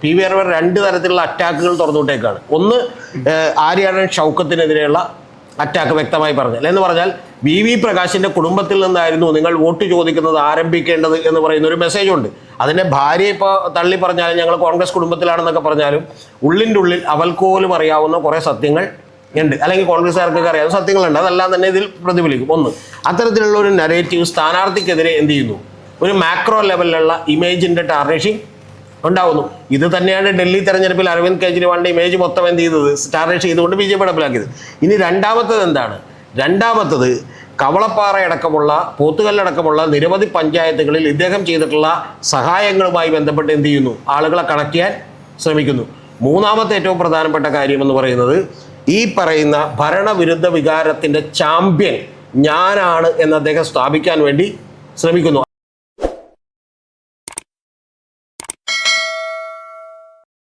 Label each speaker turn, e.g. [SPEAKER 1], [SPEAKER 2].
[SPEAKER 1] PV Anwar 2 തരത്തിലുള്ള അറ്റാക്കുകൾ തുറന്നുവിട്ടേക്കാണ്. ഒന്ന്, Aryadan ഷൗക്കത്തിനെതിരെയുള്ള attack വ്യക്തമായി പറഞ്ഞാൽ എന്ന് പറഞ്ഞാൽ VV പ്രകാശിന്റെ കുടുംബത്തിൽ നിന്നായിരുന്നു നിങ്ങൾ വോട്ട് ചോദിക്കുന്നത് ആരംഭിക്കേണ്ടത് എന്ന് പറയുന്ന ഒരു മെസ്സേജ് ഉണ്ട്. അതിന്റെ ഭാര്യ ഇപ്പോൾ തള്ളി പറഞ്ഞാലും ഞങ്ങൾ കോൺഗ്രസ് കുടുംബത്തിലാണെന്നൊക്കെ പറഞ്ഞാലും ഉള്ളിൻ്റെ ഉള്ളിൽ അവൽക്കോലും അറിയാവുന്ന കുറേ സത്യങ്ങൾ ഉണ്ട്, അല്ലെങ്കിൽ കോൺഗ്രസ്സുകാർക്കൊക്കെ അറിയാവുന്ന സത്യങ്ങളുണ്ട്. അതെല്ലാം തന്നെ ഇതിൽ പ്രതിഫലിക്കും. ഒന്ന്, അത്തരത്തിലുള്ള ഒരു നരേറ്റീവ് സ്ഥാനാർത്ഥിക്കെതിരെ എന്ത് ചെയ്യുന്നു, ഒരു മാക്രോ ലെവലിലുള്ള ഇമേജിന്റെ ടാർണിഷിങ് ഉണ്ടാവുന്നു. ഇത് തന്നെയാണ് ഡൽഹി തെരഞ്ഞെടുപ്പിൽ അരവിന്ദ് കെജ്രിവാളിന്റെ ഇമേജ് മൊത്തം എന്ത് ചെയ്തത്, ടാർണിഷ് ചെയ്തുകൊണ്ട് BJP നടപ്പിലാക്കിയത്. ഇനി രണ്ടാമത്തത് എന്താണ്? രണ്ടാമത്തത് കവളപ്പാറ അടക്കമുള്ള പോത്തുകല്ലടക്കമുള്ള നിരവധി പഞ്ചായത്തുകളിൽ ഇദ്ദേഹം ചെയ്തിട്ടുള്ള സഹായങ്ങളുമായി ബന്ധപ്പെട്ട് എന്ത് ചെയ്യുന്നു, ആളുകളെ കണക്ട് ചെയ്യാൻ ശ്രമിക്കുന്നു. മൂന്നാമത്തെ ഏറ്റവും പ്രധാനപ്പെട്ട കാര്യം എന്ന് പറയുന്നത് ഈ പറയുന്ന ഭരണവിരുദ്ധ വികാരത്തിൻ്റെ ചാമ്പ്യൻ ഞാനാണ് എന്ന് അദ്ദേഹം സ്ഥാപിക്കാൻ വേണ്ടി ശ്രമിക്കുന്നു.